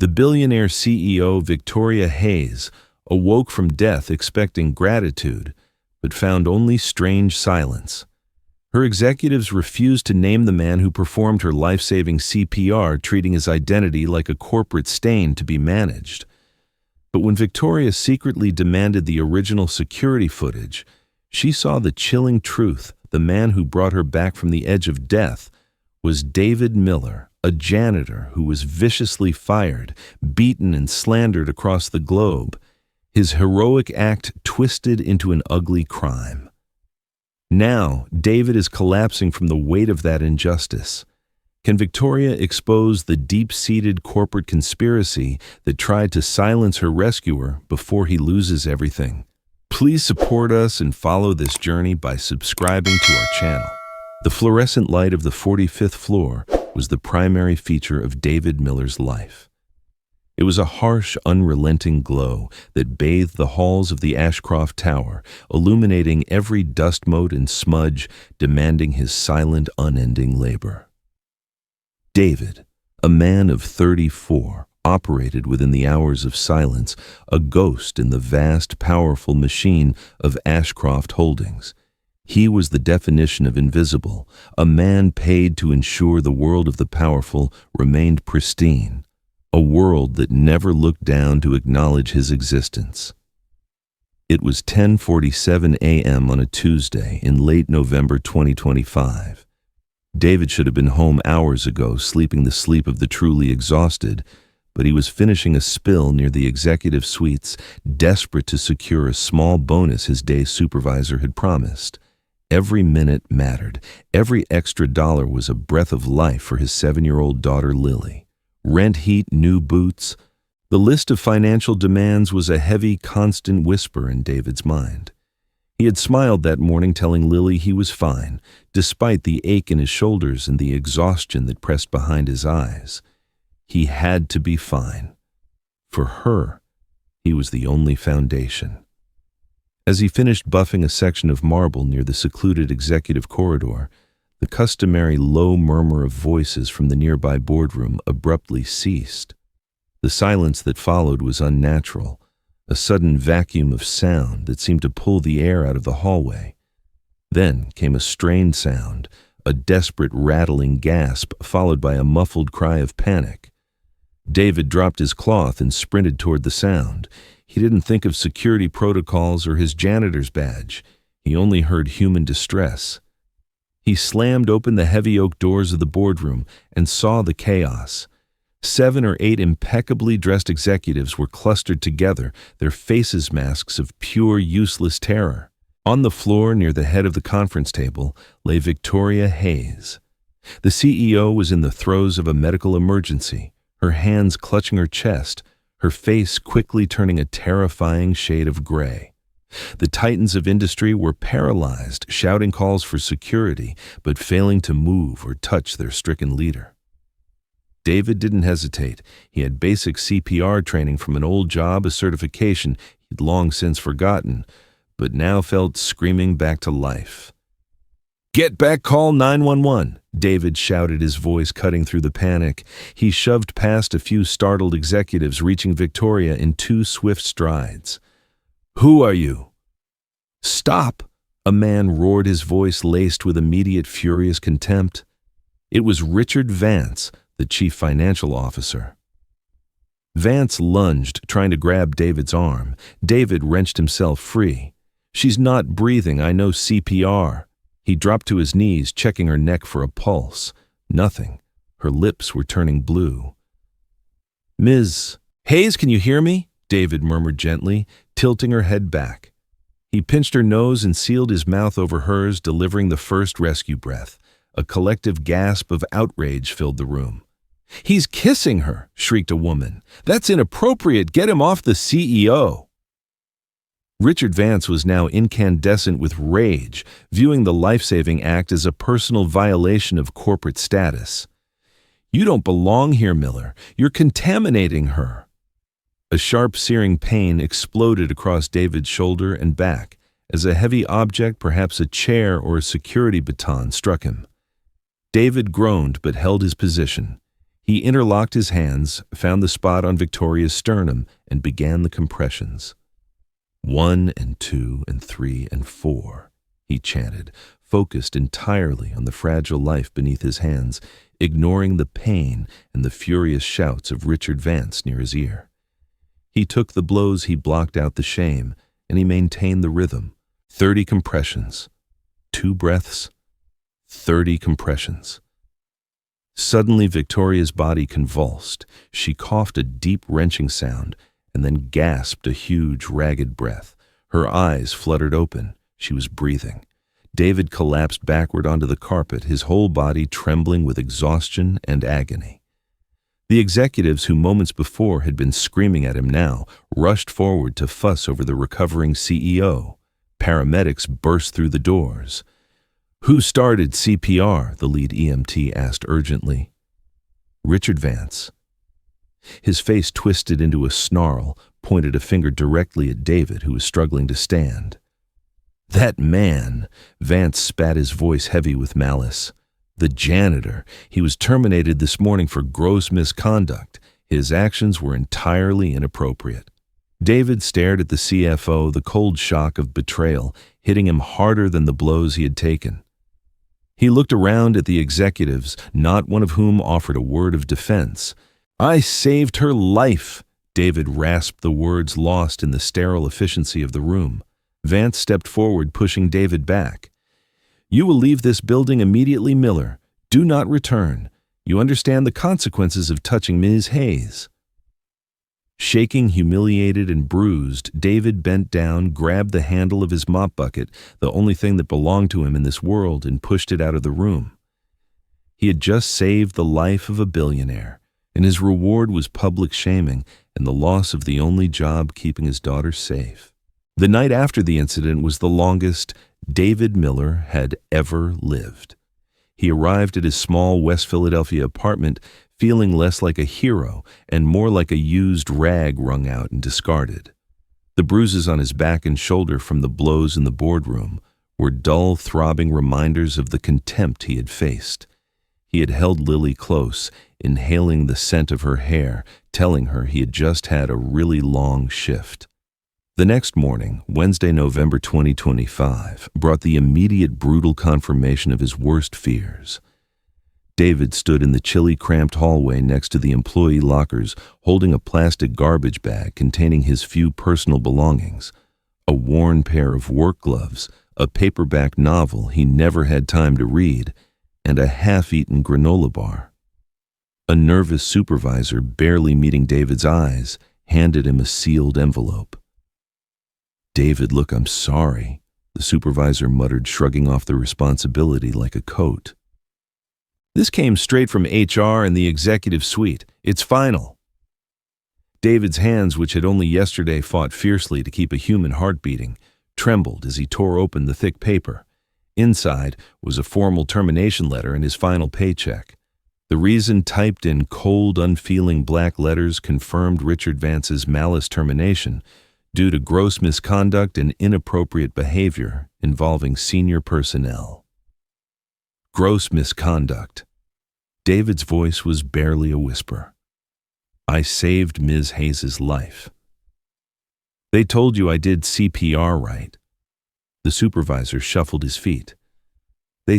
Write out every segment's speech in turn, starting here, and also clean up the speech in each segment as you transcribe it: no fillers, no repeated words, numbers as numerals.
The billionaire CEO Victoria Hayes awoke from death expecting gratitude, but found only strange silence. Her executives refused to name the man who performed her life-saving CPR, treating his identity like a corporate stain to be managed. But when Victoria secretly demanded the original security footage, she saw the chilling truth. The man who brought her back from the edge of death was David Miller, a janitor who was viciously fired, beaten and slandered across the globe, his heroic act twisted into an ugly crime. Now, David is collapsing from the weight of that injustice. Can Victoria expose the deep-seated corporate conspiracy that tried to silence her rescuer before he loses everything? Please support us and follow this journey by subscribing to our channel. The fluorescent light of the 45th floor was the primary feature of David Miller's life. It was a harsh, unrelenting glow that bathed the halls of the Ashcroft Tower, illuminating every dust mote and smudge, demanding his silent, unending labor. David, a man of 34, operated within the hours of silence, a ghost in the vast, powerful machine of Ashcroft Holdings. He was the definition of invisible, a man paid to ensure the world of the powerful remained pristine, a world that never looked down to acknowledge his existence. It was 10:47 a.m. on a Tuesday in late November 2025. David should have been home hours ago, sleeping the sleep of the truly exhausted, but he was finishing a spill near the executive suites, desperate to secure a small bonus his day supervisor had promised. Every minute mattered. Every extra dollar was a breath of life for his 7-year-old daughter, Lily. Rent, heat, new boots. The list of financial demands was a heavy, constant whisper in David's mind. He had smiled that morning, telling Lily he was fine, despite the ache in his shoulders and the exhaustion that pressed behind his eyes. He had to be fine. For her, he was the only foundation. As he finished buffing a section of marble near the secluded executive corridor, the customary low murmur of voices from the nearby boardroom abruptly ceased. The silence that followed was unnatural, a sudden vacuum of sound that seemed to pull the air out of the hallway. Then came a strained sound, a desperate rattling gasp followed by a muffled cry of panic. David dropped his cloth and sprinted toward the sound. He didn't think of security protocols or his janitor's badge. He only heard human distress. He slammed open the heavy oak doors of the boardroom and saw the chaos. 7 or 8 impeccably dressed executives were clustered together, their faces masks of pure, useless terror. On the floor near the head of the conference table lay Victoria Hayes. The CEO was in the throes of a medical emergency, her hands clutching her chest, her face quickly turning a terrifying shade of gray. The titans of industry were paralyzed, shouting calls for security, but failing to move or touch their stricken leader. David didn't hesitate. He had basic CPR training from an old job, a certification he'd long since forgotten, but now felt screaming back to life. "Get back, call 911, David shouted, his voice cutting through the panic. He shoved past a few startled executives, reaching Victoria in 2 swift strides. "Who are you?" "Stop!" a man roared, his voice laced with immediate furious contempt. It was Richard Vance, the chief financial officer. Vance lunged, trying to grab David's arm. David wrenched himself free. "She's not breathing, I know CPR." He dropped to his knees, checking her neck for a pulse. Nothing. Her lips were turning blue. "Ms. Hayes, can you hear me?" David murmured gently, tilting her head back. He pinched her nose and sealed his mouth over hers, delivering the first rescue breath. A collective gasp of outrage filled the room. "He's kissing her," shrieked a woman. "That's inappropriate. Get him off the CEO." Richard Vance was now incandescent with rage, viewing the life-saving act as a personal violation of corporate status. "You don't belong here, Miller. You're contaminating her." A sharp, searing pain exploded across David's shoulder and back as a heavy object, perhaps a chair or a security baton, struck him. David groaned but held his position. He interlocked his hands, found the spot on Victoria's sternum, and began the compressions. 1 and 2 and 3 and 4, he chanted, focused entirely on the fragile life beneath his hands, ignoring the pain and the furious shouts of Richard Vance near his ear. He took the blows, he blocked out the shame, and he maintained the rhythm. 30 compressions. 2 breaths. 30 compressions. Suddenly, Victoria's body convulsed. She coughed a deep, wrenching sound, and then gasped a huge, ragged breath. Her eyes fluttered open. She was breathing. David collapsed backward onto the carpet, his whole body trembling with exhaustion and agony. The executives who moments before had been screaming at him now rushed forward to fuss over the recovering CEO. Paramedics burst through the doors. "Who started CPR?" the lead EMT asked urgently. Richard Vance. His face twisted into a snarl, pointed a finger directly at David, who was struggling to stand. "That man," Vance spat, his voice heavy with malice. "The janitor. He was terminated this morning for gross misconduct. His actions were entirely inappropriate." David stared at the CFO, the cold shock of betrayal hitting him harder than the blows he had taken. He looked around at the executives, not one of whom offered a word of defense. "I saved her life," David rasped, the words lost in the sterile efficiency of the room. Vance stepped forward, pushing David back. "You will leave this building immediately, Miller. Do not return. You understand the consequences of touching Ms. Hayes." Shaking, humiliated, and bruised, David bent down, grabbed the handle of his mop bucket, the only thing that belonged to him in this world, and pushed it out of the room. He had just saved the life of a billionaire, and his reward was public shaming and the loss of the only job keeping his daughter safe. The night after the incident was the longest David Miller had ever lived. He arrived at his small West Philadelphia apartment feeling less like a hero and more like a used rag wrung out and discarded. The bruises on his back and shoulder from the blows in the boardroom were dull, throbbing reminders of the contempt he had faced. He had held Lily close, inhaling the scent of her hair, telling her he had just had a really long shift. The next morning, Wednesday, November 2025, brought the immediate brutal confirmation of his worst fears. David stood in the chilly, cramped hallway next to the employee lockers, holding a plastic garbage bag containing his few personal belongings, a worn pair of work gloves, a paperback novel he never had time to read, and a half-eaten granola bar. A nervous supervisor, barely meeting David's eyes, handed him a sealed envelope. "David, look, I'm sorry," the supervisor muttered, shrugging off the responsibility like a coat. "This came straight from HR and the executive suite. It's final." David's hands, which had only yesterday fought fiercely to keep a human heart beating, trembled as he tore open the thick paper. Inside was a formal termination letter and his final paycheck. The reason, typed in cold, unfeeling black letters, confirmed Richard Vance's malice termination due to gross misconduct and inappropriate behavior involving senior personnel. Gross misconduct. David's voice was barely a whisper. "I saved Ms. Hayes' life. They told you I did CPR right." The supervisor shuffled his feet. They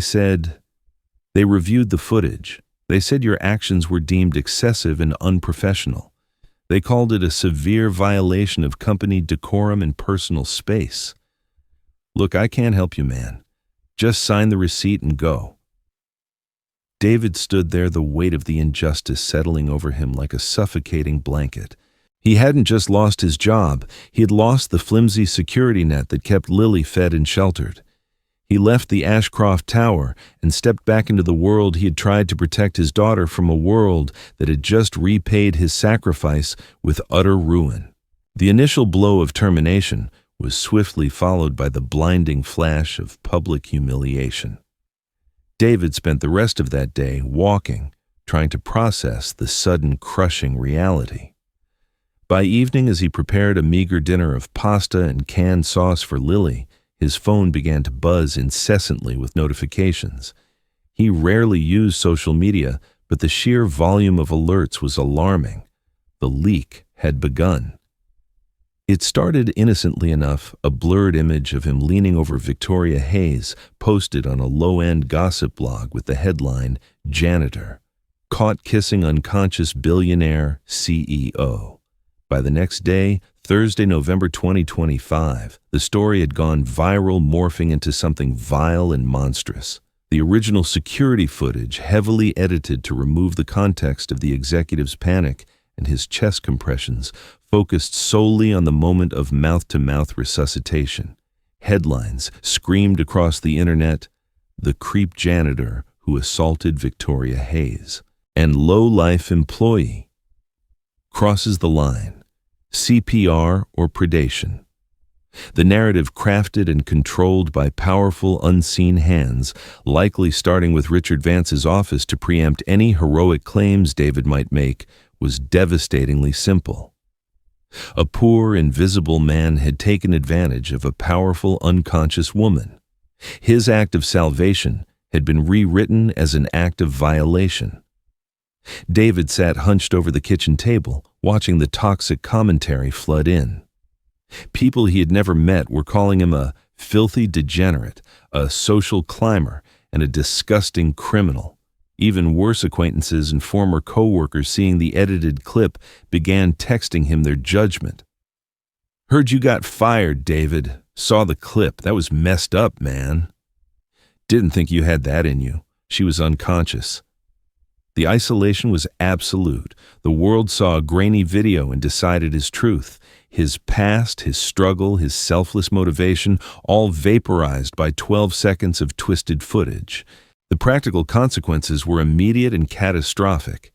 reviewed the footage. They said your actions were deemed excessive and unprofessional. They called it a severe violation of company decorum and personal space. Look, I can't help you, man. Just sign the receipt and go." David stood there, the weight of the injustice settling over him like a suffocating blanket. He hadn't just lost his job, he had lost the flimsy security net that kept Lily fed and sheltered. He left the Ashcroft Tower and stepped back into the world he had tried to protect his daughter from, a world that had just repaid his sacrifice with utter ruin. The initial blow of termination was swiftly followed by the blinding flash of public humiliation. David spent the rest of that day walking, trying to process the sudden, crushing reality. By evening, as he prepared a meager dinner of pasta and canned sauce for Lily, his phone began to buzz incessantly with notifications. He rarely used social media, but the sheer volume of alerts was alarming. The leak had begun. It started innocently enough, a blurred image of him leaning over Victoria Hayes, posted on a low-end gossip blog with the headline, "Janitor, Caught Kissing Unconscious Billionaire CEO." By the next day, Thursday, November 2025, the story had gone viral, morphing into something vile and monstrous. The original security footage, heavily edited to remove the context of the executive's panic and his chest compressions, focused solely on the moment of mouth-to-mouth resuscitation. Headlines screamed across the internet, "The creep janitor who assaulted Victoria Hayes," and "Low-life employee crosses the line, CPR or predation." The narrative, crafted and controlled by powerful, unseen hands, likely starting with Richard Vance's office to preempt any heroic claims David might make, was devastatingly simple. A poor, invisible man had taken advantage of a powerful, unconscious woman. His act of salvation had been rewritten as an act of violation. David sat hunched over the kitchen table, watching the toxic commentary flood in. People he had never met were calling him a filthy degenerate, a social climber, and a disgusting criminal. Even worse acquaintances and former co-workers, seeing the edited clip, began texting him their judgment. "Heard you got fired, David. Saw the clip. That was messed up, man. Didn't think you had that in you. She was unconscious." The isolation was absolute. The world saw a grainy video and decided his truth. His past, his struggle, his selfless motivation, all vaporized by 12 seconds of twisted footage. The practical consequences were immediate and catastrophic.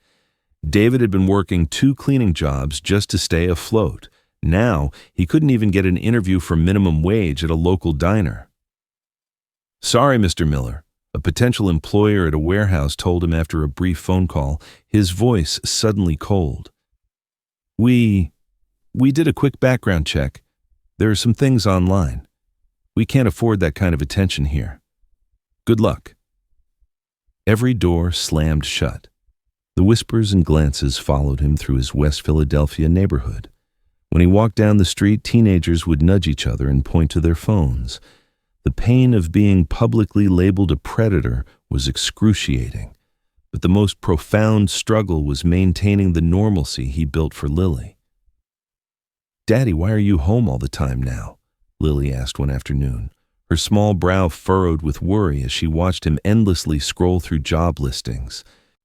David had been working 2 cleaning jobs just to stay afloat. Now, he couldn't even get an interview for minimum wage at a local diner. "Sorry, Mr. Miller," a potential employer at a warehouse told him after a brief phone call, his voice suddenly cold. We did a quick background check. There are some things online. We can't afford that kind of attention here. Good luck." Every door slammed shut. The whispers and glances followed him through his West Philadelphia neighborhood. When he walked down the street, teenagers would nudge each other and point to their phones. The pain of being publicly labeled a predator was excruciating, but the most profound struggle was maintaining the normalcy he built for Lily. "Daddy, why are you home all the time now?" Lily asked one afternoon, her small brow furrowed with worry as she watched him endlessly scroll through job listings.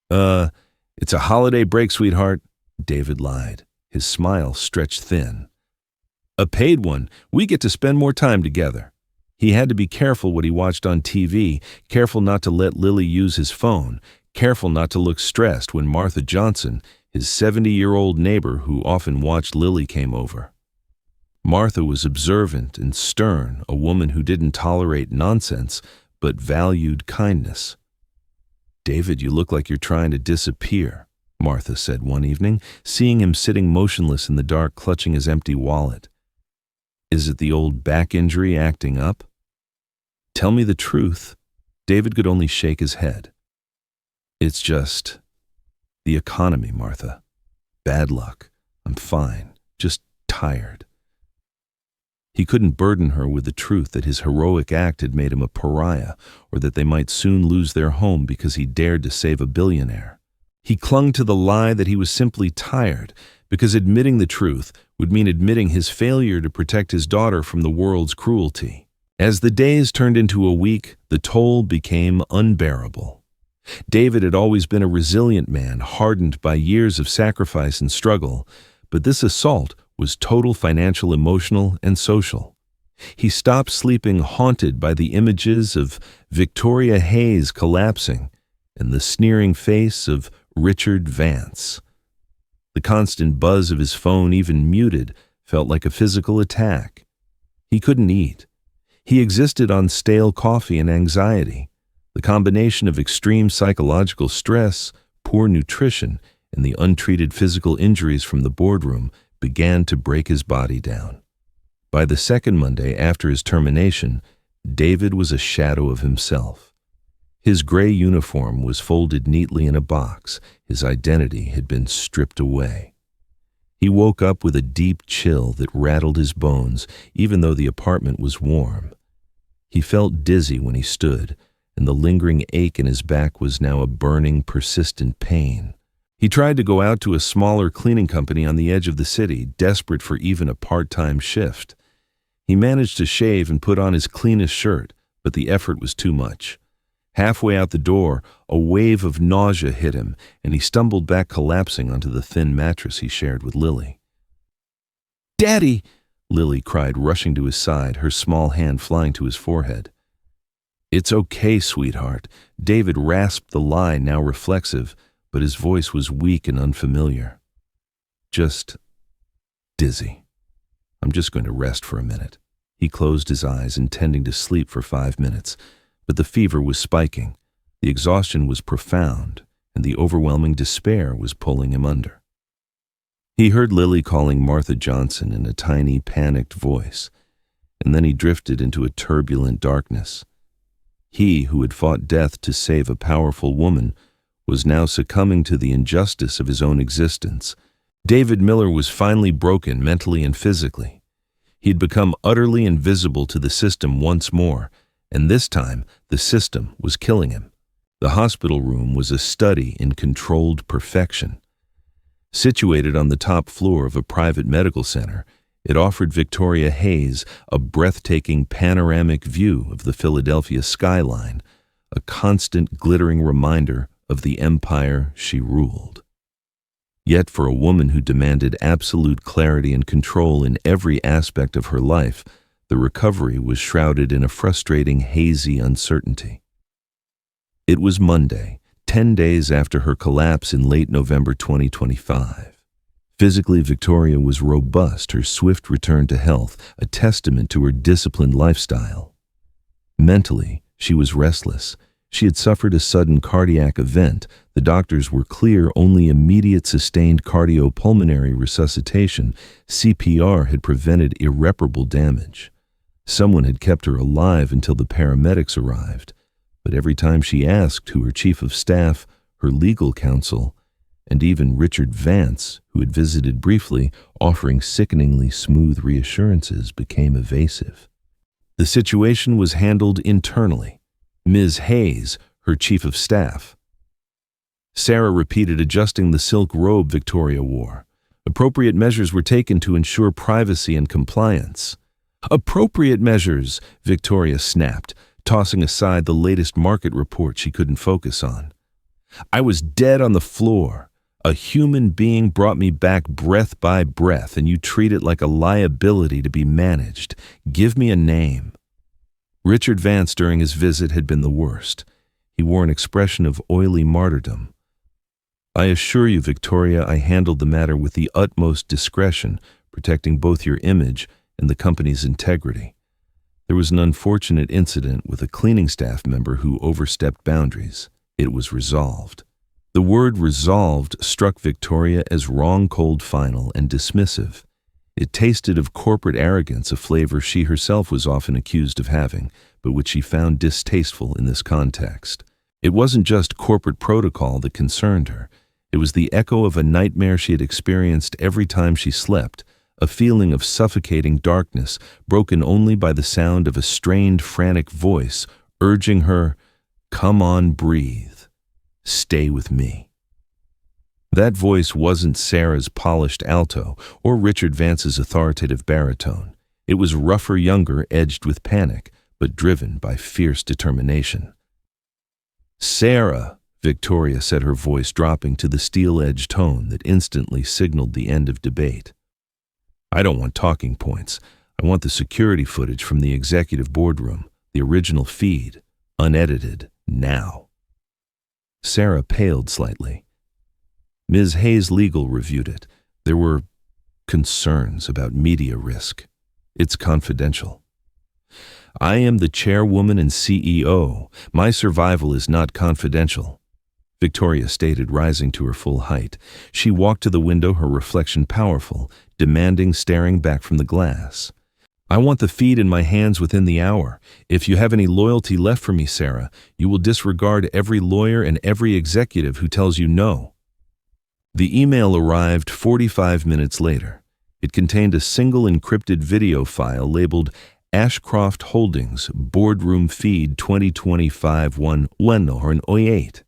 It's a holiday break, sweetheart," David lied, his smile stretched thin. "A paid one. We get to spend more time together." He had to be careful what he watched on TV, careful not to let Lily use his phone, careful not to look stressed when Martha Johnson, his 70-year-old neighbor who often watched Lily, came over. Martha was observant and stern, a woman who didn't tolerate nonsense, but valued kindness. "David, you look like you're trying to disappear," Martha said one evening, seeing him sitting motionless in the dark, clutching his empty wallet. "Is it the old back injury acting up?" "Tell me the truth." David could only shake his head. "It's just the economy, Martha. Bad luck. I'm fine. Just tired." He couldn't burden her with the truth that his heroic act had made him a pariah, or that they might soon lose their home because he dared to save a billionaire. He clung to the lie that he was simply tired, because admitting the truth would mean admitting his failure to protect his daughter from the world's cruelty. As the days turned into a week, the toll became unbearable. David had always been a resilient man, hardened by years of sacrifice and struggle, but this assault was total financial, emotional, and social. He stopped sleeping haunted by the images of Victoria Hayes collapsing and the sneering face of Richard Vance. The constant buzz of his phone, even muted, felt like a physical attack. He couldn't eat. He existed on stale coffee and anxiety. The combination of extreme psychological stress, poor nutrition, and the untreated physical injuries from the boardroom began to break his body down. By the second Monday after his termination, David was a shadow of himself. His gray uniform was folded neatly in a box. His identity had been stripped away. He woke up with a deep chill that rattled his bones, even though the apartment was warm. He felt dizzy when he stood, and the lingering ache in his back was now a burning, persistent pain. He tried to go out to a smaller cleaning company on the edge of the city, desperate for even a part-time shift. He managed to shave and put on his cleanest shirt, but the effort was too much. Halfway out the door, a wave of nausea hit him, and he stumbled back, collapsing onto the thin mattress he shared with Lily. "Daddy!" Lily cried, rushing to his side, her small hand flying to his forehead. "It's okay, sweetheart." David rasped the lie, now reflexive, but his voice was weak and unfamiliar. "Just dizzy. I'm just going to rest for a minute." He closed his eyes, intending to sleep for 5 minutes, but the fever was spiking, the exhaustion was profound, and the overwhelming despair was pulling him under. He heard Lily calling Martha Johnson in a tiny, panicked voice, and then he drifted into a turbulent darkness. He, who had fought death to save a powerful woman, was now succumbing to the injustice of his own existence. David Miller was finally broken mentally and physically. He had become utterly invisible to the system once more, and this time the system was killing him. The hospital room was a study in controlled perfection. Situated on the top floor of a private medical center, it offered Victoria Hayes a breathtaking panoramic view of the Philadelphia skyline, a constant glittering reminder of the empire she ruled. Yet for a woman who demanded absolute clarity and control in every aspect of her life, the recovery was shrouded in a frustrating, hazy uncertainty. It was Monday, 10 days after her collapse in late November 2025. Physically, Victoria was robust, her swift return to health a testament to her disciplined lifestyle. Mentally, she was restless. She had suffered a sudden cardiac event. The doctors were clear only immediate sustained cardiopulmonary resuscitation, CPR, had prevented irreparable damage. Someone had kept her alive until the paramedics arrived, but every time she asked who her chief of staff, her legal counsel, and even Richard Vance, who had visited briefly, offering sickeningly smooth reassurances, became evasive. The situation was handled internally. Ms. Hayes, her chief of staff. Sarah repeated adjusting the silk robe Victoria wore. Appropriate measures were taken to ensure privacy and compliance. "Appropriate measures," Victoria snapped, tossing aside the latest market report she couldn't focus on. "I was dead on the floor. A human being brought me back breath by breath, and you treat it like a liability to be managed. Give me a name." Richard Vance during his visit had been the worst. He wore an expression of oily martyrdom. "I assure you, Victoria, I handled the matter with the utmost discretion, protecting both your image and the company's integrity. There was an unfortunate incident with a cleaning staff member who overstepped boundaries. It was resolved." The word resolved struck Victoria as wrong, cold, final, and dismissive. It tasted of corporate arrogance, a flavor she herself was often accused of having, but which she found distasteful in this context. It wasn't just corporate protocol that concerned her. It was the echo of a nightmare she had experienced every time she slept, a feeling of suffocating darkness, broken only by the sound of a strained, frantic voice urging her, "Come on, breathe. Stay with me." That voice wasn't Sarah's polished alto or Richard Vance's authoritative baritone. It was rougher, younger, edged with panic, but driven by fierce determination. "Sarah," Victoria said, her voice dropping to the steel-edged tone that instantly signaled the end of debate. "I don't want talking points. I want the security footage from the executive boardroom, the original feed, unedited, now." Sarah paled slightly. Ms. Hayes' legal reviewed it. There were concerns about media risk. "It's confidential." "I am the chairwoman and CEO. My survival is not confidential," Victoria stated, rising to her full height. She walked to the window, her reflection powerful, demanding, staring back from the glass. I want the feed in my hands within the hour. If you have any loyalty left for me, Sarah, you will disregard every lawyer and every executive who tells you no." The email arrived 45 minutes later. It contained a single encrypted video file labeled Ashcroft Holdings Boardroom Feed 2025-1-08.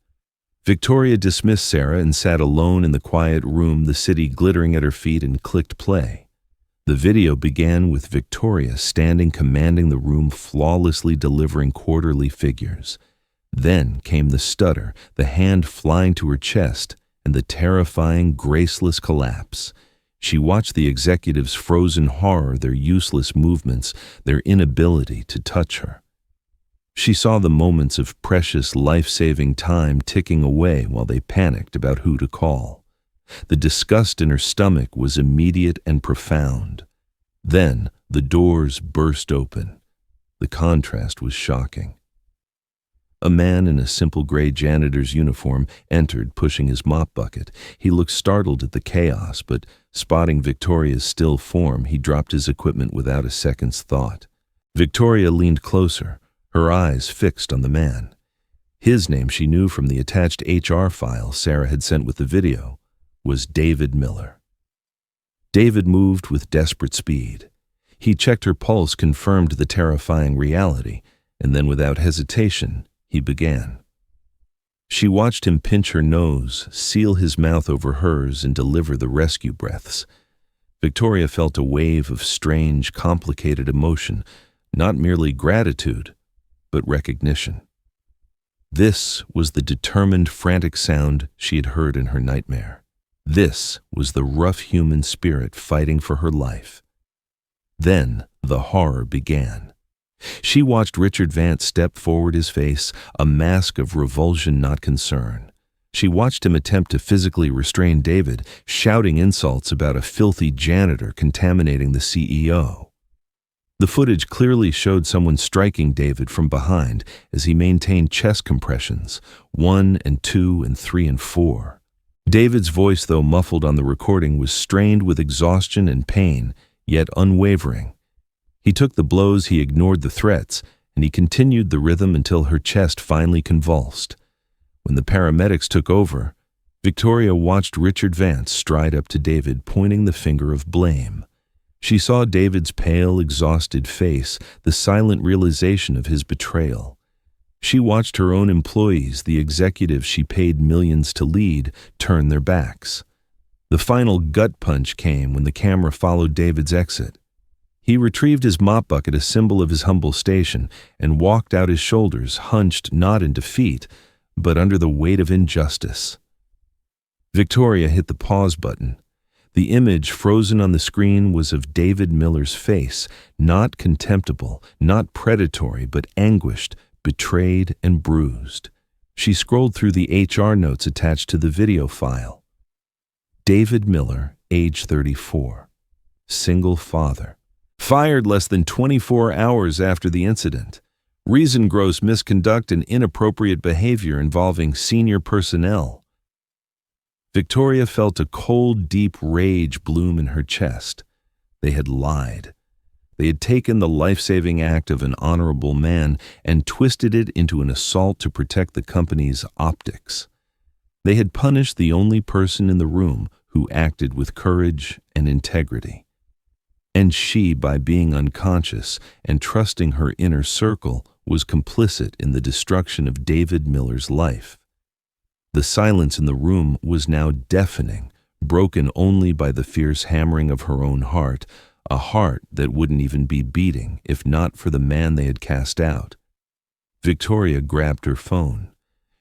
Victoria dismissed Sarah and sat alone in the quiet room, the city glittering at her feet, and clicked play. The video began with Victoria standing commanding the room, flawlessly delivering quarterly figures. Then came the stutter, the hand flying to her chest, and the terrifying, graceless collapse. She watched the executives' frozen horror, their useless movements, their inability to touch her. She saw the moments of precious, life-saving time ticking away while they panicked about who to call. The disgust in her stomach was immediate and profound. Then the doors burst open. The contrast was shocking. A man in a simple gray janitor's uniform entered, pushing his mop bucket. He looked startled at the chaos, but spotting Victoria's still form, he dropped his equipment without a second's thought. Victoria leaned closer, her eyes fixed on the man. His name, she knew from the attached HR file Sarah had sent with the video, was David Miller. David moved with desperate speed. He checked her pulse, confirmed the terrifying reality, and then without hesitation, he began. She watched him pinch her nose, seal his mouth over hers, and deliver the rescue breaths. Victoria felt a wave of strange, complicated emotion, not merely gratitude, but recognition. This was the determined, frantic sound she had heard in her nightmare. This was the rough human spirit fighting for her life. Then the horror began. She watched Richard Vance step forward, his face a mask of revulsion, not concern. She watched him attempt to physically restrain David, shouting insults about a filthy janitor contaminating the CEO. The footage clearly showed someone striking David from behind as he maintained chest compressions, 1 and 2 and 3 and 4. David's voice, though muffled on the recording, was strained with exhaustion and pain, yet unwavering. He took the blows, he ignored the threats, and he continued the rhythm until her chest finally convulsed. When the paramedics took over, Victoria watched Richard Vance stride up to David, pointing the finger of blame. She saw David's pale, exhausted face, the silent realization of his betrayal. She watched her own employees, the executives she paid millions to lead, turn their backs. The final gut punch came when the camera followed David's exit. He retrieved his mop bucket, a symbol of his humble station, and walked out, his shoulders hunched not in defeat, but under the weight of injustice. Victoria hit the pause button. The image frozen on the screen was of David Miller's face, not contemptible, not predatory, but anguished, betrayed, and bruised. She scrolled through the HR notes attached to the video file. David Miller, age 34, single father. Fired less than 24 hours after the incident. Reason: gross misconduct and inappropriate behavior involving senior personnel. Victoria felt a cold, deep rage bloom in her chest. They had lied. They had taken the life-saving act of an honorable man and twisted it into an assault to protect the company's optics. They had punished the only person in the room who acted with courage and integrity. And she, by being unconscious and trusting her inner circle, was complicit in the destruction of David Miller's life. The silence in the room was now deafening, broken only by the fierce hammering of her own heart, a heart that wouldn't even be beating if not for the man they had cast out. Victoria grabbed her phone.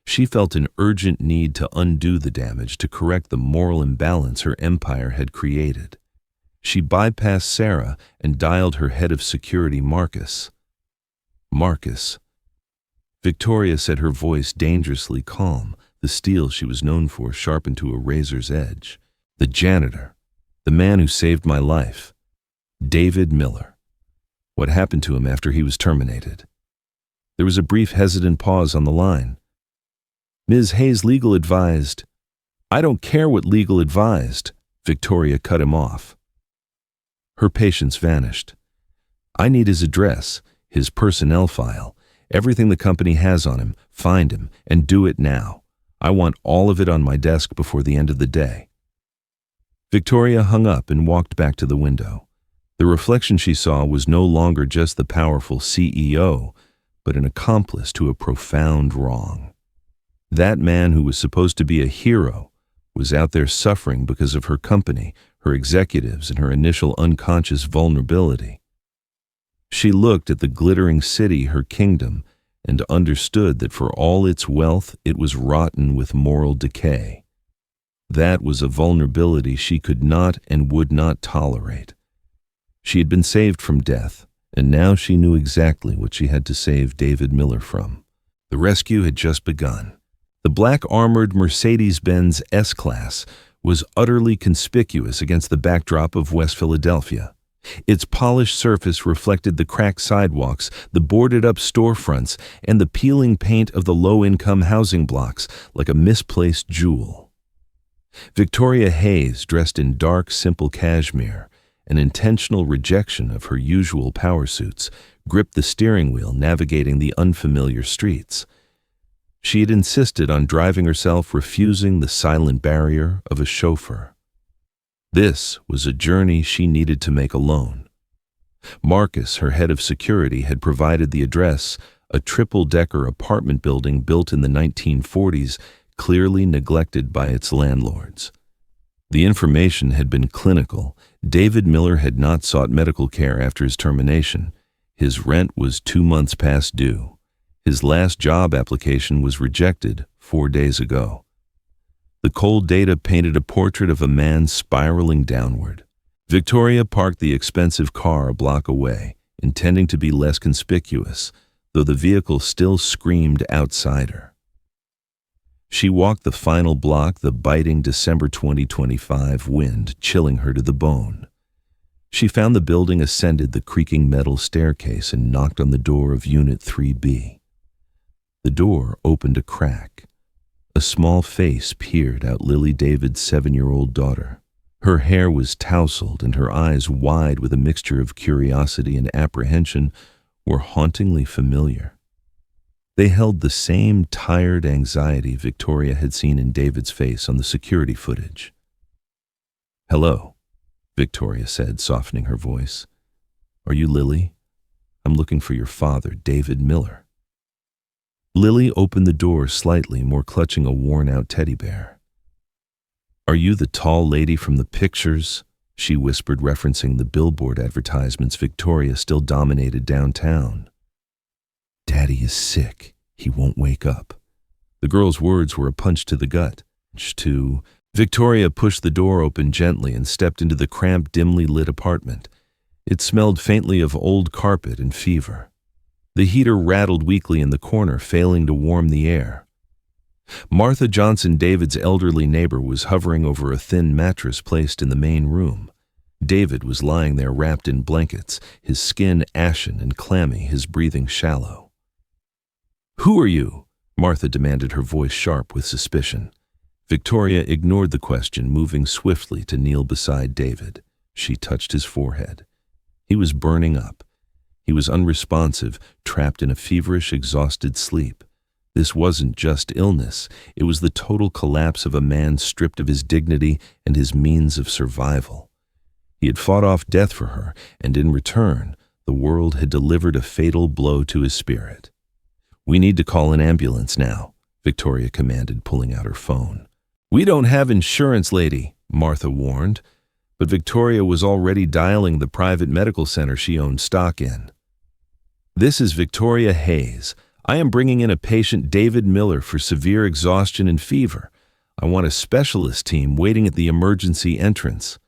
She felt an urgent need to undo the damage, to correct the moral imbalance her empire had created. She bypassed Sarah and dialed her head of security, Marcus. Marcus. Victoria said, her voice dangerously calm, the steel she was known for sharpened to a razor's edge. The janitor. The man who saved my life. David Miller. What happened to him after he was terminated? There was a brief, hesitant pause on the line. Ms. Hayes, legal advised. I don't care what legal advised. Victoria cut him off. Her patience vanished. I need his address, his personnel file, everything the company has on him. Find him, and do it now. I want all of it on my desk before the end of the day." Victoria hung up and walked back to the window. The reflection she saw was no longer just the powerful CEO, but an accomplice to a profound wrong. That man who was supposed to be a hero was out there suffering because of her company, her executives, and her initial unconscious vulnerability. She looked at the glittering city, her kingdom, and understood that for all its wealth, it was rotten with moral decay. That was a vulnerability she could not and would not tolerate. She had been saved from death, and now she knew exactly what she had to save David Miller from. The rescue had just begun. The black-armored Mercedes-Benz S-Class was utterly conspicuous against the backdrop of West Philadelphia. Its polished surface reflected the cracked sidewalks, the boarded-up storefronts, and the peeling paint of the low-income housing blocks like a misplaced jewel. Victoria Hayes, dressed in dark, simple cashmere, an intentional rejection of her usual power suits, gripped the steering wheel, navigating the unfamiliar streets. She had insisted on driving herself, refusing the silent barrier of a chauffeur. This was a journey she needed to make alone. Marcus, her head of security, had provided the address, a triple-decker apartment building built in the 1940s, clearly neglected by its landlords. The information had been clinical. David Miller had not sought medical care after his termination. His rent was 2 months past due. His last job application was rejected 4 days ago. The cold data painted a portrait of a man spiraling downward. Victoria parked the expensive car a block away, intending to be less conspicuous, though the vehicle still screamed outsider. She walked the final block, the biting December 2025 wind chilling her to the bone. She found the building, ascended the creaking metal staircase, and knocked on the door of Unit 3B. The door opened a crack. A small face peered out Lily David's 7-year-old daughter. Her hair was tousled, and her eyes, wide with a mixture of curiosity and apprehension, were hauntingly familiar. They held the same tired anxiety Victoria had seen in David's face on the security footage. "Hello," Victoria said, softening her voice. "Are you Lily? I'm looking for your father, David Miller." Lily opened the door slightly, more clutching a worn-out teddy bear. "Are you the tall lady from the pictures?" she whispered, referencing the billboard advertisements Victoria still dominated downtown. "Daddy is sick. He won't wake up." The girl's words were a punch to the gut. Victoria pushed the door open gently and stepped into the cramped, dimly lit apartment. It smelled faintly of old carpet and fever. The heater rattled weakly in the corner, failing to warm the air. Martha Johnson, David's elderly neighbor, was hovering over a thin mattress placed in the main room. David was lying there wrapped in blankets, his skin ashen and clammy, his breathing shallow. "Who are you?" Martha demanded, her voice sharp with suspicion. Victoria ignored the question, moving swiftly to kneel beside David. She touched his forehead. He was burning up. He was unresponsive, trapped in a feverish, exhausted sleep. This wasn't just illness. It was the total collapse of a man stripped of his dignity and his means of survival. He had fought off death for her, and in return, the world had delivered a fatal blow to his spirit. "We need to call an ambulance now," Victoria commanded, pulling out her phone. "We don't have insurance, lady," Martha warned, but Victoria was already dialing the private medical center she owned stock in. "This is Victoria Hayes. I am bringing in a patient, David Miller, for severe exhaustion and fever. I want a specialist team waiting at the emergency entrance.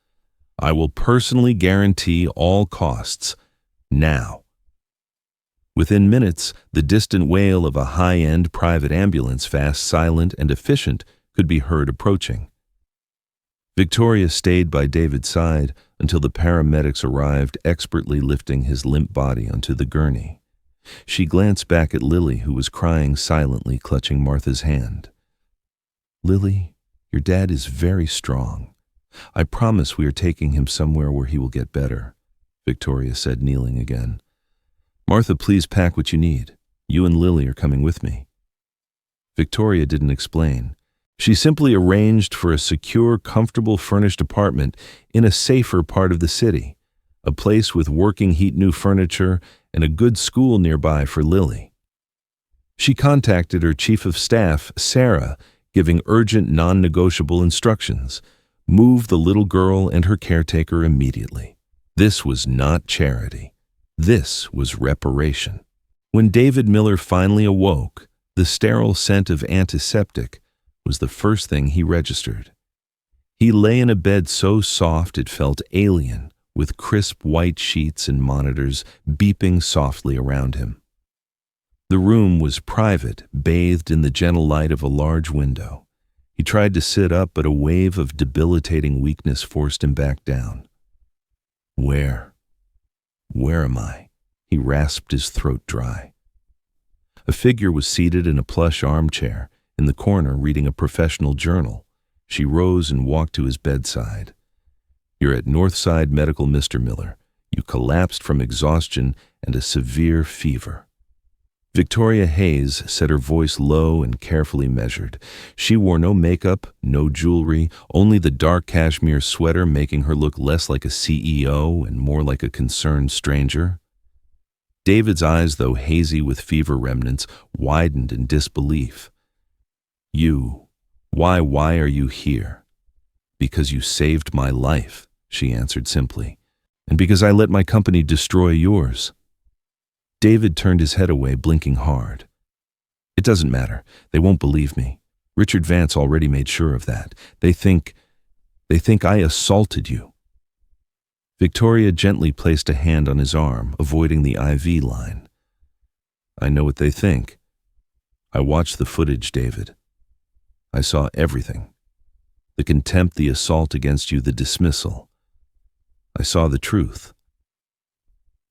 I will personally guarantee all costs. Now." Within minutes, the distant wail of a high-end private ambulance, fast, silent, and efficient, could be heard approaching. Victoria stayed by David's side until the paramedics arrived, expertly lifting his limp body onto the gurney. She glanced back at Lily, who was crying silently, clutching Martha's hand. "Lily, your dad is very strong. I promise we are taking him somewhere where he will get better," Victoria said, kneeling again. "Martha, please pack what you need. You and Lily are coming with me." Victoria didn't explain. She simply arranged for a secure, comfortable, furnished apartment in a safer part of the city, a place with working heat-new furniture and a good school nearby for Lily. She contacted her chief of staff, Sarah, giving urgent, non-negotiable instructions. Move the little girl and her caretaker immediately. This was not charity. This was reparation. When David Miller finally awoke, the sterile scent of antiseptic was the first thing he registered. He lay in a bed so soft it felt alien, with crisp white sheets and monitors beeping softly around him. The room was private, bathed in the gentle light of a large window. He tried to sit up, but a wave of debilitating weakness forced him back down. Where am I? He rasped, his throat dry. A figure was seated in a plush armchair in the corner reading a professional journal. She rose and walked to his bedside. "You're at Northside Medical, Mr. Miller. You collapsed from exhaustion and a severe fever." Victoria Hayes said, her voice low and carefully measured. She wore no makeup, no jewelry, only the dark cashmere sweater making her look less like a CEO and more like a concerned stranger. David's eyes, though hazy with fever remnants, widened in disbelief. Why are you here?" "Because you saved my life," she answered simply, "and because I let my company destroy yours." David turned his head away, blinking hard. "It doesn't matter. They won't believe me. Richard Vance already made sure of that. They think I assaulted you." Victoria gently placed a hand on his arm, avoiding the IV line. "I know what they think. I watched the footage, David. I saw everything. The contempt, the assault against you, the dismissal. I saw the truth."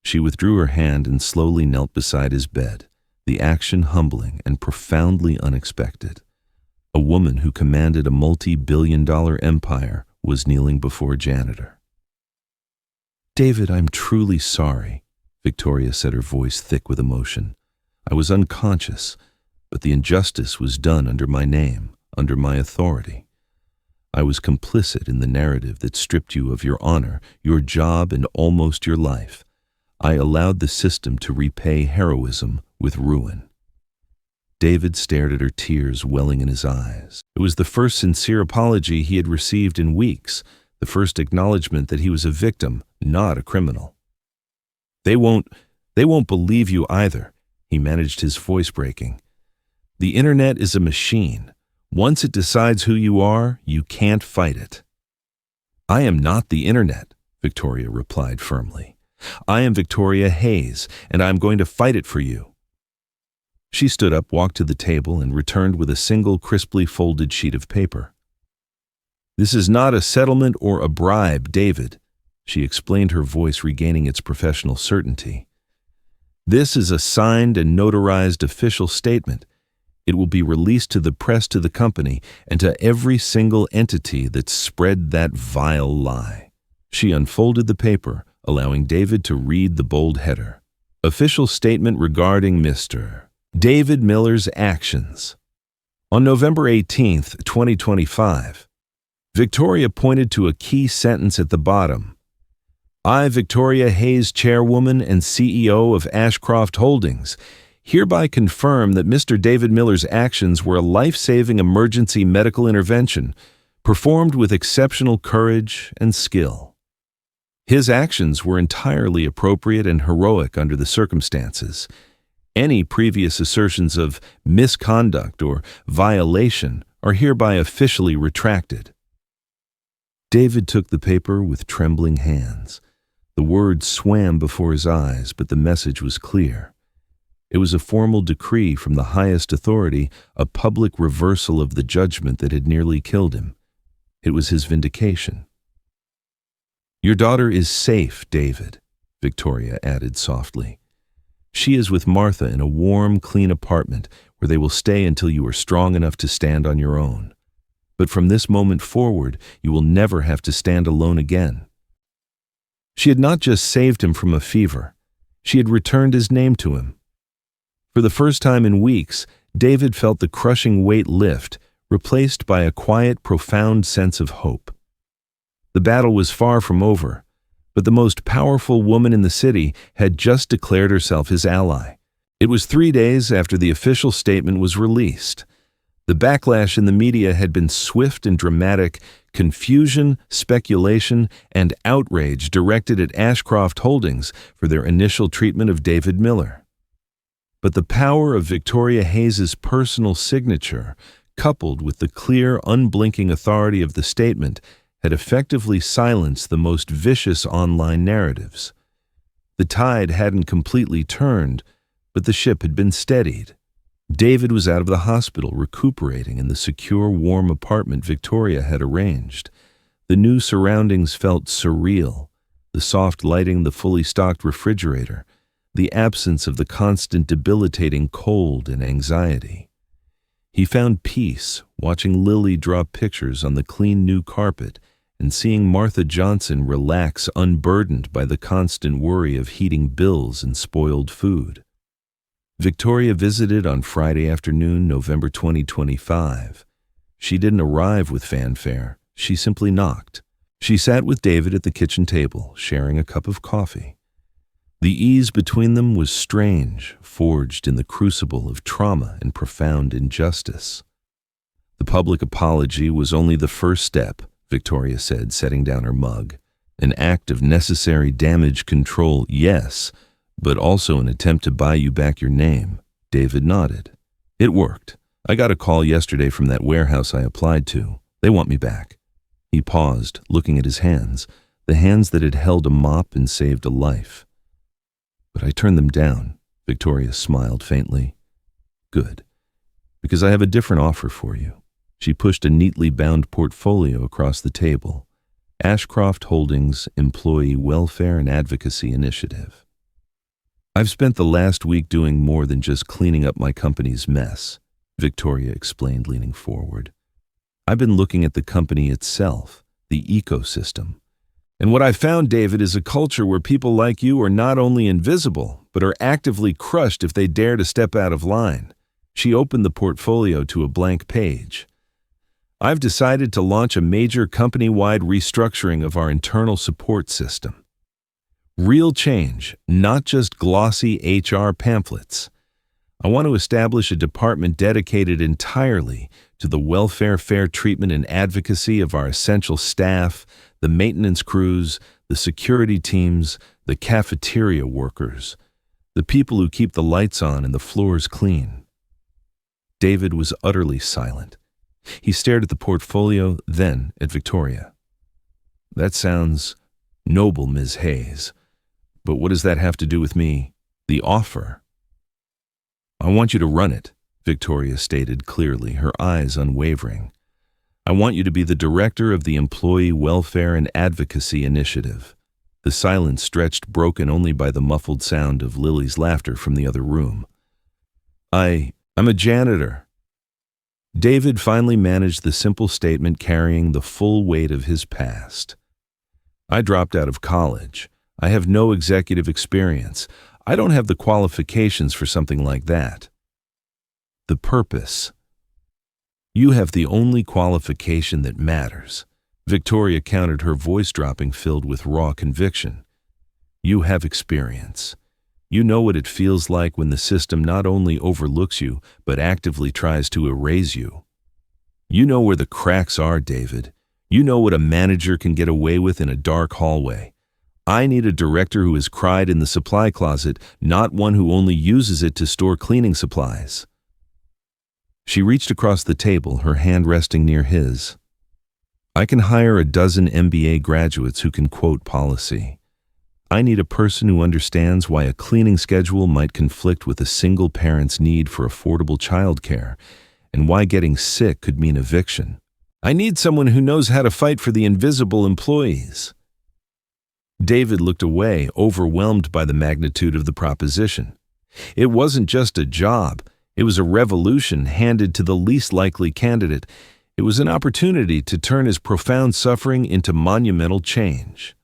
She withdrew her hand and slowly knelt beside his bed, the action humbling and profoundly unexpected. A woman who commanded a multi-billion-dollar empire was kneeling before Janitor. "David, I'm truly sorry," Victoria said, her voice thick with emotion. "I was unconscious, but the injustice was done under my name, under my authority. I was complicit in the narrative that stripped you of your honor, your job, and almost your life. I allowed the system to repay heroism with ruin." David stared at her, tears welling in his eyes. It was the first sincere apology he had received in weeks, the first acknowledgement that he was a victim, not a criminal. They won't believe you either," he managed, his voice breaking. "The internet is a machine. Once it decides who you are, you can't fight it." "I am not the internet," Victoria replied firmly. "I am Victoria Hayes, and I am going to fight it for you." She stood up, walked to the table, and returned with a single crisply folded sheet of paper. "This is not a settlement or a bribe, David," she explained, her voice regaining its professional certainty. "This is a signed and notarized official statement. It will be released to the press, to the company, and to every single entity that spread that vile lie." She unfolded the paper, allowing David to read the bold header. "Official statement regarding Mr. David Miller's actions. On November 18th, 2025, Victoria pointed to a key sentence at the bottom. I, Victoria Hayes, Chairwoman and CEO of Ashcroft Holdings, hereby confirm that Mr. David Miller's actions were a life-saving emergency medical intervention performed with exceptional courage and skill. His actions were entirely appropriate and heroic under the circumstances. Any previous assertions of misconduct or violation are hereby officially retracted." David took the paper with trembling hands. The words swam before his eyes, but the message was clear. It was a formal decree from the highest authority, a public reversal of the judgment that had nearly killed him. It was his vindication. "Your daughter is safe, David," Victoria added softly. "She is with Martha in a warm, clean apartment where they will stay until you are strong enough to stand on your own. But from this moment forward, you will never have to stand alone again." She had not just saved him from a fever, she had returned his name to him. For the first time in weeks, David felt the crushing weight lift, replaced by a quiet, profound sense of hope. The battle was far from over, but the most powerful woman in the city had just declared herself his ally. It was 3 days after the official statement was released. The backlash in the media had been swift and dramatic. Confusion, speculation, and outrage directed at Ashcroft Holdings for their initial treatment of David Miller. But the power of Victoria Hayes's personal signature, coupled with the clear, unblinking authority of the statement, had effectively silenced the most vicious online narratives. The tide hadn't completely turned, but the ship had been steadied. David was out of the hospital, recuperating in the secure, warm apartment Victoria had arranged. The new surroundings felt surreal, the soft lighting, the fully stocked refrigerator, the absence of the constant debilitating cold and anxiety. He found peace watching Lily draw pictures on the clean new carpet and seeing Martha Johnson relax unburdened by the constant worry of heating bills and spoiled food. Victoria visited on Friday afternoon, November 2025. She didn't arrive with fanfare. She simply knocked. She sat with David at the kitchen table, sharing a cup of coffee. The ease between them was strange, forged in the crucible of trauma and profound injustice. The public apology was only the first step, Victoria said, setting down her mug. An act of necessary damage control, yes, but also an attempt to buy you back your name. David nodded. It worked. I got a call yesterday from that warehouse I applied to. They want me back. He paused, looking at his hands, the hands that had held a mop and saved a life. But I turned them down. Victoria smiled faintly. Good, because I have a different offer for you. She pushed a neatly bound portfolio across the table. Ashcroft Holdings Employee Welfare and Advocacy Initiative. I've spent the last week doing more than just cleaning up my company's mess, Victoria explained, leaning forward. I've been looking at the company itself, the ecosystem. And what I found, David, is a culture where people like you are not only invisible, but are actively crushed if they dare to step out of line. She opened the portfolio to a blank page. I've decided to launch a major company-wide restructuring of our internal support system. Real change, not just glossy HR pamphlets. I want to establish a department dedicated entirely to the welfare, fair treatment, and advocacy of our essential staff, the maintenance crews, the security teams, the cafeteria workers, the people who keep the lights on and the floors clean. David was utterly silent. He stared at the portfolio, then at Victoria. That sounds noble, Ms. Hayes. But what does that have to do with me? The offer. I want you to run it, Victoria stated clearly, her eyes unwavering. I want you to be the director of the Employee Welfare and Advocacy Initiative. The silence stretched, broken only by the muffled sound of Lily's laughter from the other room. I'm a janitor. David finally managed the simple statement carrying the full weight of his past. I dropped out of college. I have no executive experience. I don't have the qualifications for something like that. The purpose. You have the only qualification that matters. Victoria countered, her voice dropping, filled with raw conviction. You have experience. You know what it feels like when the system not only overlooks you, but actively tries to erase you. You know where the cracks are, David. You know what a manager can get away with in a dark hallway. I need a director who has cried in the supply closet, not one who only uses it to store cleaning supplies. She reached across the table, her hand resting near his. I can hire a dozen MBA graduates who can quote policy. I need a person who understands why a cleaning schedule might conflict with a single parent's need for affordable childcare, and why getting sick could mean eviction. I need someone who knows how to fight for the invisible employees. David looked away, overwhelmed by the magnitude of the proposition. It wasn't just a job. It was a revolution handed to the least likely candidate. It was an opportunity to turn his profound suffering into monumental change.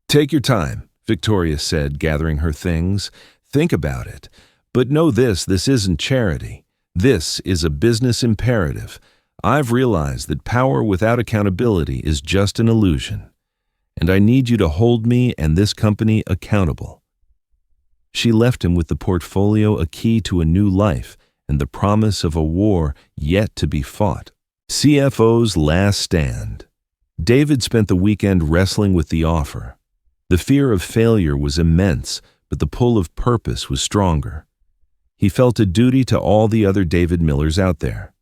Take your time, Victoria said, gathering her things. Think about it. But know this isn't charity. This is a business imperative. I've realized that power without accountability is just an illusion. And I need you to hold me and this company accountable. She left him with the portfolio, a key to a new life, and the promise of a war yet to be fought. CFO's last stand. David spent the weekend wrestling with the offer. The fear of failure was immense, but the pull of purpose was stronger. He felt a duty to all the other David Millers out there.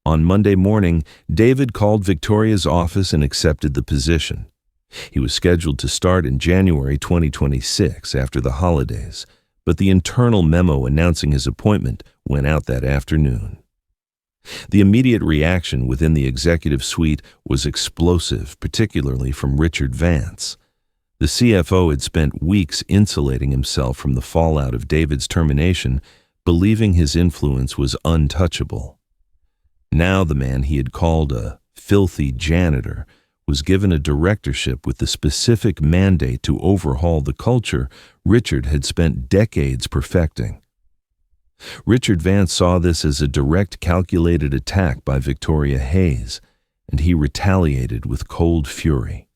On Monday morning, David called Victoria's office and accepted the position. He was scheduled to start in January 2026 after the holidays, but the internal memo announcing his appointment went out that afternoon. The immediate reaction within the executive suite was explosive, particularly from Richard Vance. The CFO had spent weeks insulating himself from the fallout of David's termination, believing his influence was untouchable. Now the man he had called a filthy janitor was given a directorship with the specific mandate to overhaul the culture Richard had spent decades perfecting. Richard Vance saw this as a direct, calculated attack by Victoria Hayes, and he retaliated with cold fury.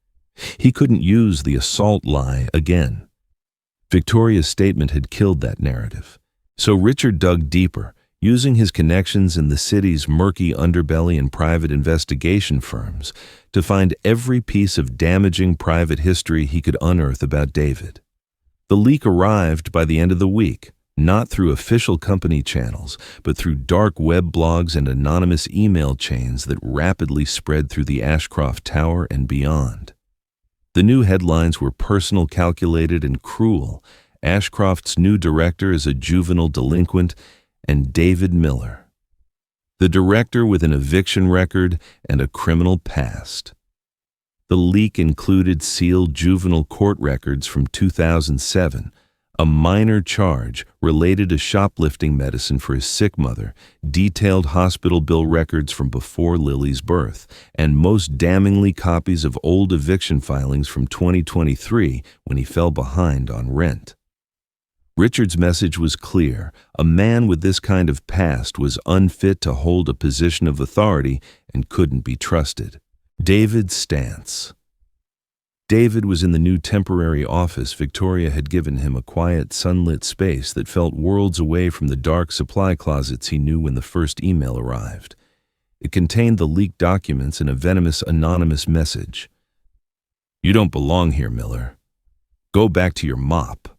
He couldn't use the assault lie again. Victoria's statement had killed that narrative. So Richard dug deeper, using his connections in the city's murky underbelly and private investigation firms to find every piece of damaging private history he could unearth about David. The leak arrived by the end of the week, not through official company channels, but through dark web blogs and anonymous email chains that rapidly spread through the Ashcroft Tower and beyond. The new headlines were personal, calculated, and cruel. Ashcroft's new director is a juvenile delinquent, and David Miller, the director with an eviction record and a criminal past. The leak included sealed juvenile court records from 2007, a minor charge related to shoplifting medicine for his sick mother, detailed hospital bill records from before Lily's birth, and most damningly copies of old eviction filings from 2023 when he fell behind on rent. Richard's message was clear. A man with this kind of past was unfit to hold a position of authority and couldn't be trusted. David's stance. David was in the new temporary office. Victoria had given him a quiet, sunlit space that felt worlds away from the dark supply closets he knew when the first email arrived. It contained the leaked documents and a venomous, anonymous message. "You don't belong here, Miller. Go back to your mop."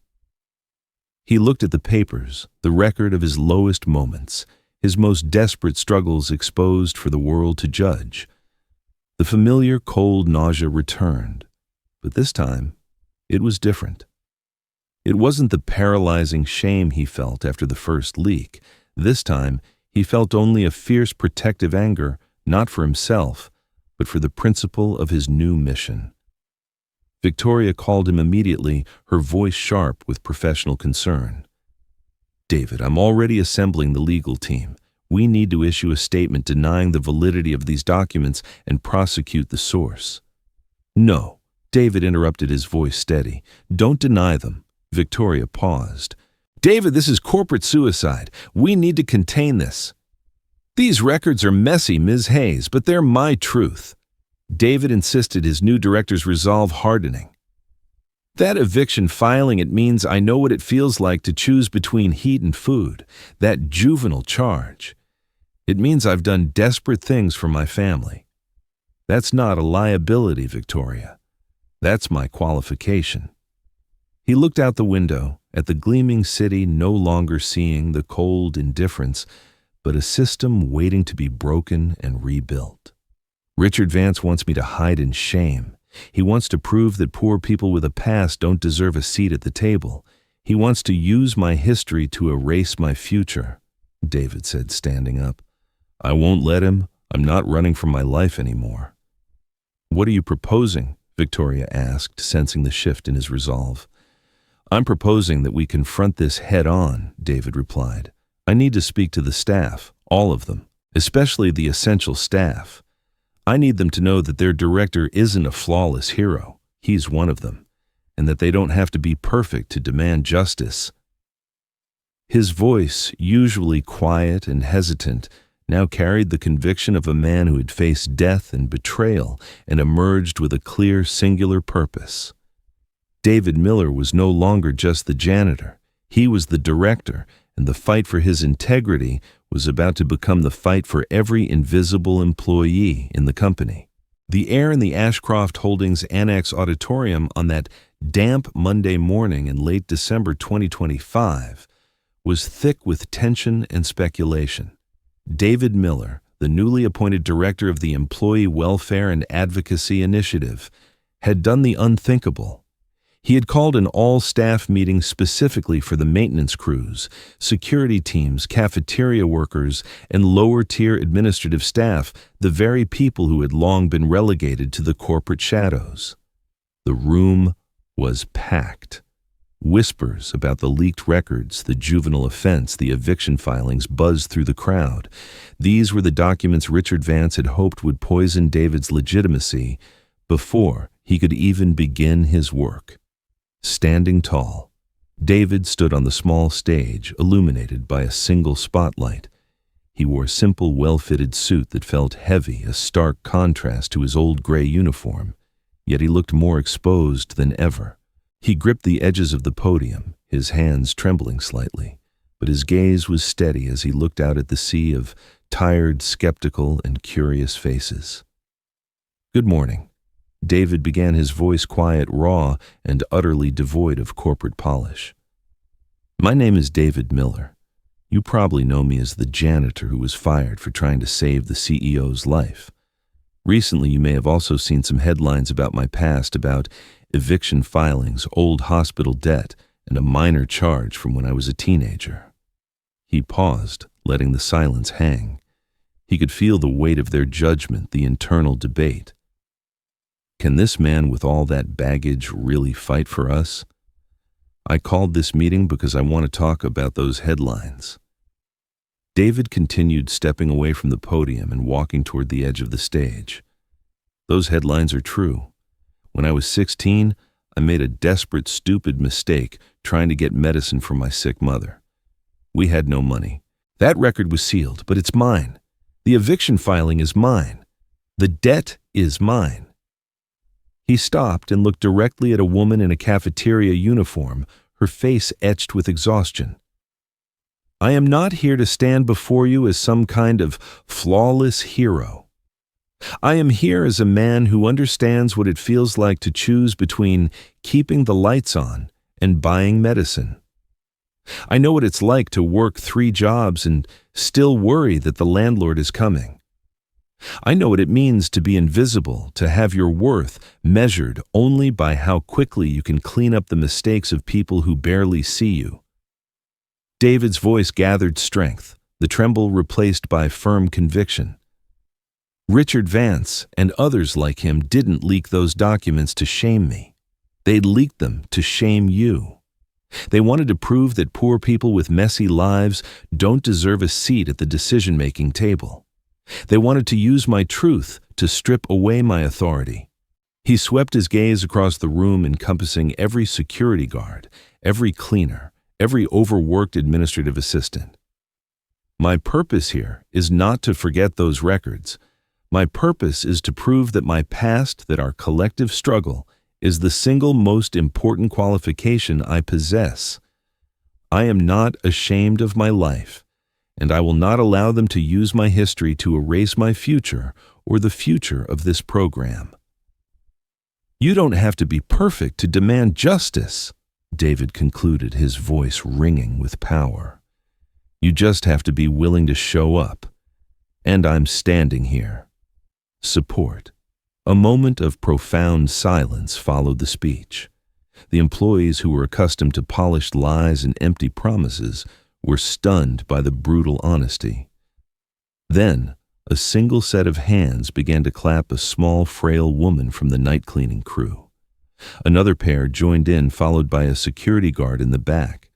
He looked at the papers, the record of his lowest moments, his most desperate struggles exposed for the world to judge. The familiar cold nausea returned, but this time it was different. It wasn't the paralyzing shame he felt after the first leak. This time he felt only a fierce protective anger, not for himself, but for the principle of his new mission. Victoria called him immediately, her voice sharp with professional concern. "David, I'm already assembling the legal team. We need to issue a statement denying the validity of these documents and prosecute the source." "No," David interrupted, his voice steady. "Don't deny them." Victoria paused. "David, this is corporate suicide. We need to contain this." "These records are messy, Ms. Hayes, but they're my truth." David insisted, his new director's resolve hardening. "That eviction filing, it means I know what it feels like to choose between heat and food. That juvenile charge. It means I've done desperate things for my family. That's not a liability, Victoria. That's my qualification." He looked out the window at the gleaming city, no longer seeing the cold indifference, but a system waiting to be broken and rebuilt. "Richard Vance wants me to hide in shame. He wants to prove that poor people with a past don't deserve a seat at the table. He wants to use my history to erase my future," David said, standing up. "I won't let him. I'm not running for my life anymore." "What are you proposing?" Victoria asked, sensing the shift in his resolve. "I'm proposing that we confront this head-on," David replied. "I need to speak to the staff, all of them, especially the essential staff. I need them to know that their director isn't a flawless hero. He's one of them. and that they don't have to be perfect to demand justice. His voice, usually quiet and hesitant, now carried the conviction of a man who had faced death and betrayal and emerged with a clear, singular purpose. David Miller was no longer just the janitor. He was the director, and the fight for his integrity was about to become the fight for every invisible employee in the company. The air in the Ashcroft Holdings Annex Auditorium on that damp Monday morning in late December 2025 was thick with tension and speculation. David Miller, the newly appointed director of the Employee Welfare and Advocacy Initiative, had done the unthinkable. He had called an all-staff meeting specifically for the maintenance crews, security teams, cafeteria workers, and lower-tier administrative staff, the very people who had long been relegated to the corporate shadows. The room was packed. Whispers about the leaked records, the juvenile offense, the eviction filings buzzed through the crowd. These were the documents Richard Vance had hoped would poison David's legitimacy before he could even begin his work. Standing tall, David stood on the small stage, illuminated by a single spotlight. He wore a simple, well-fitted suit that felt heavy, a stark contrast to his old gray uniform, yet he looked more exposed than ever. He gripped the edges of the podium, his hands trembling slightly, but his gaze was steady as he looked out at the sea of tired, skeptical, and curious faces. "Good morning." David began, his voice quiet, raw, and utterly devoid of corporate polish. "My name is David Miller. You probably know me as the janitor who was fired for trying to save the CEO's life. Recently, you may have also seen some headlines about my past, about eviction filings, old hospital debt, and a minor charge from when I was a teenager." He paused, letting the silence hang. He could feel the weight of their judgment, the internal debate. Can this man with all that baggage really fight for us? I called this meeting because I want to talk about those headlines. David continued, stepping away from the podium and walking toward the edge of the stage. Those headlines are true. When I was 16, I made a desperate, stupid mistake trying to get medicine for my sick mother. We had no money. That record was sealed, but it's mine. The eviction filing is mine. The debt is mine. He stopped and looked directly at a woman in a cafeteria uniform, her face etched with exhaustion. "I am not here to stand before you as some kind of flawless hero. I am here as a man who understands what it feels like to choose between keeping the lights on and buying medicine. I know what it's like to work 3 jobs and still worry that the landlord is coming. I know what it means to be invisible, to have your worth measured only by how quickly you can clean up the mistakes of people who barely see you." David's voice gathered strength, the tremble replaced by firm conviction. Richard Vance and others like him didn't leak those documents to shame me. They leaked them to shame you. They wanted to prove that poor people with messy lives don't deserve a seat at the decision-making table. They wanted to use my truth to strip away my authority. He swept his gaze across the room, encompassing every security guard, every cleaner, every overworked administrative assistant. "My purpose here is not to forget those records. My purpose is to prove that my past, that our collective struggle, is the single most important qualification I possess. I am not ashamed of my life, and I will not allow them to use my history to erase my future or the future of this program." "You don't have to be perfect to demand justice," David concluded, his voice ringing with power. "You just have to be willing to show up. And I'm standing here." Support. A moment of profound silence followed the speech. The employees, who were accustomed to polished lies and empty promises, were stunned by the brutal honesty. Then, a single set of hands began to clap a small, frail woman from the night cleaning crew. Another pair joined in, followed by a security guard in the back.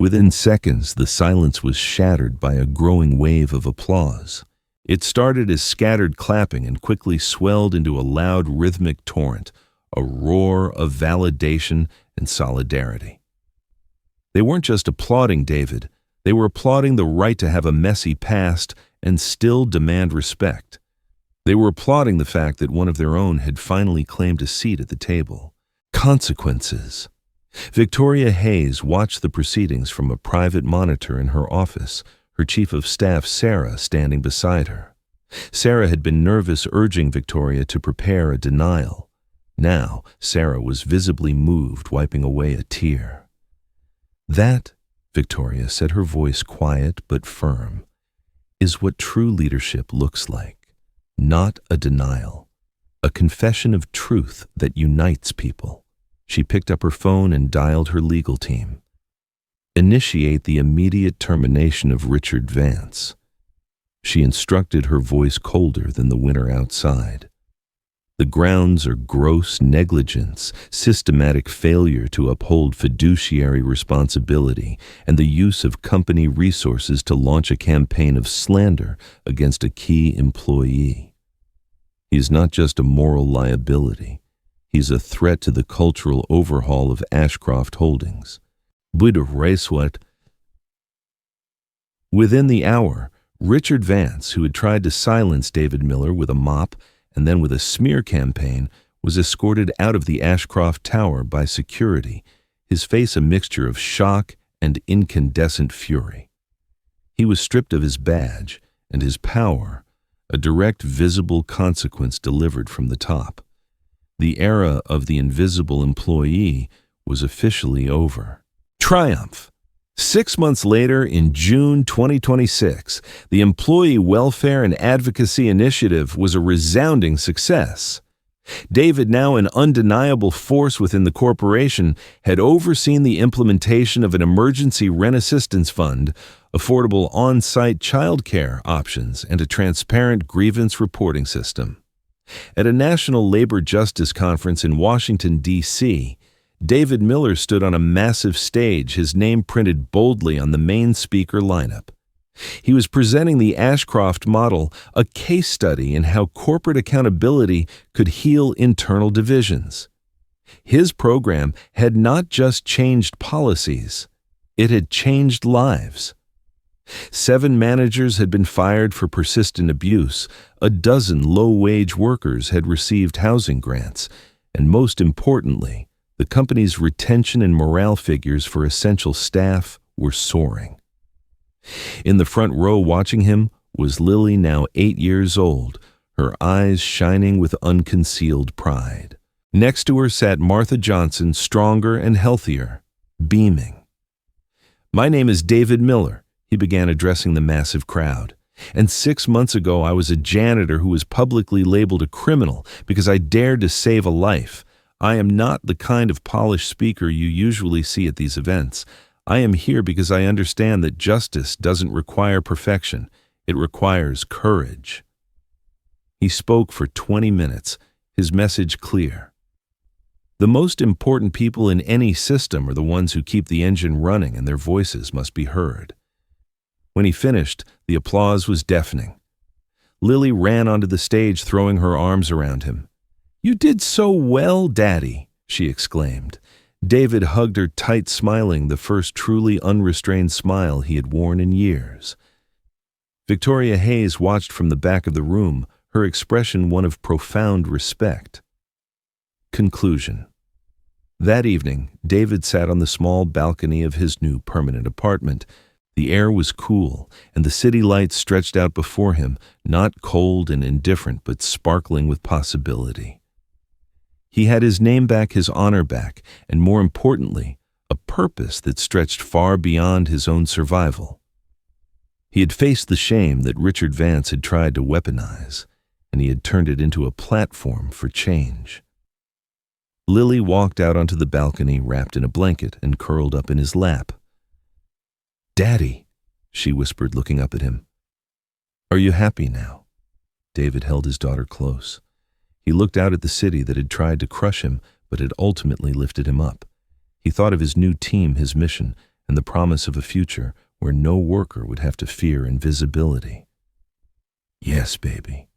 Within seconds, the silence was shattered by a growing wave of applause. It started as scattered clapping and quickly swelled into a loud, rhythmic torrent, a roar of validation and solidarity. They weren't just applauding David, they were applauding the right to have a messy past and still demand respect. They were applauding the fact that one of their own had finally claimed a seat at the table. Consequences. Victoria Hayes watched the proceedings from a private monitor in her office, her chief of staff, Sarah, standing beside her. Sarah had been nervous, urging Victoria to prepare a denial. Now, Sarah was visibly moved, wiping away a tear. "That," Victoria said, her voice quiet but firm, "is what true leadership looks like. Not a denial. A confession of truth that unites people." She picked up her phone and dialed her legal team. "Initiate the immediate termination of Richard Vance." She instructed, her voice colder than the winter outside. "The grounds are gross negligence, systematic failure to uphold fiduciary responsibility, and the use of company resources to launch a campaign of slander against a key employee. He's not just a moral liability. He's a threat to the cultural overhaul of Ashcroft Holdings." Within the hour, Richard Vance, who had tried to silence David Miller with a mop and then with a smear campaign, was escorted out of the Ashcroft Tower by security, his face a mixture of shock and incandescent fury. He was stripped of his badge and his power, a direct visible consequence delivered from the top. The era of the invisible employee was officially over. Triumph. 6 months later, in June 2026, the Employee Welfare and Advocacy Initiative was a resounding success. David, now an undeniable force within the corporation, had overseen the implementation of an emergency rent assistance fund, affordable on-site childcare options, and a transparent grievance reporting system. At a National Labor Justice Conference in Washington, D.C., David Miller stood on a massive stage, his name printed boldly on the main speaker lineup. He was presenting the Ashcroft model, a case study in how corporate accountability could heal internal divisions. His program had not just changed policies, it had changed lives. 7 managers had been fired for persistent abuse, a dozen low-wage workers had received housing grants, and most importantly, the company's retention and morale figures for essential staff were soaring. In the front row watching him was Lily, now 8 years old, her eyes shining with unconcealed pride. Next to her sat Martha Johnson, stronger and healthier, beaming. "My name is David Miller," he began, addressing the massive crowd. "And 6 months ago I was a janitor who was publicly labeled a criminal because I dared to save a life. I am not the kind of polished speaker you usually see at these events. I am here because I understand that justice doesn't require perfection. It requires courage." He spoke for 20 minutes, his message clear. The most important people in any system are the ones who keep the engine running, and their voices must be heard. When he finished, the applause was deafening. Lily ran onto the stage, throwing her arms around him. "You did so well, Daddy," she exclaimed. David hugged her tight, smiling, the first truly unrestrained smile he had worn in years. Victoria Hayes watched from the back of the room, her expression one of profound respect. Conclusion. That evening, David sat on the small balcony of his new permanent apartment. The air was cool, and the city lights stretched out before him, not cold and indifferent, but sparkling with possibility. He had his name back, his honor back, and more importantly, a purpose that stretched far beyond his own survival. He had faced the shame that Richard Vance had tried to weaponize, and he had turned it into a platform for change. Lily walked out onto the balcony, wrapped in a blanket and curled up in his lap. "Daddy," she whispered, looking up at him. "Are you happy now?" David held his daughter close. He looked out at the city that had tried to crush him, but had ultimately lifted him up. He thought of his new team, his mission, and the promise of a future where no worker would have to fear invisibility. "Yes, baby,"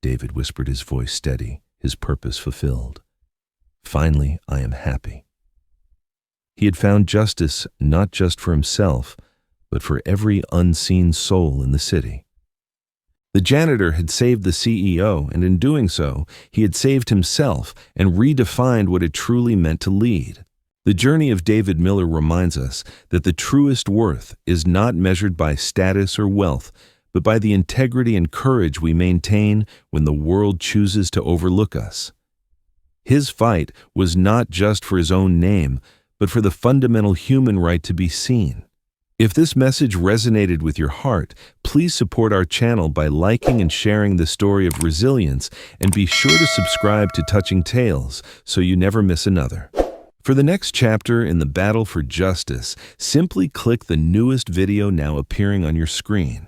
David whispered, his voice steady, his purpose fulfilled. Finally, I am happy. He had found justice not just for himself, but for every unseen soul in the city. The janitor had saved the CEO, and in doing so, he had saved himself and redefined what it truly meant to lead. The journey of David Miller reminds us that the truest worth is not measured by status or wealth, but by the integrity and courage we maintain when the world chooses to overlook us. His fight was not just for his own name, but for the fundamental human right to be seen. If this message resonated with your heart, please support our channel by liking and sharing the story of resilience, and be sure to subscribe to Touching Tales so you never miss another. For the next chapter in the battle for justice, simply click the newest video now appearing on your screen.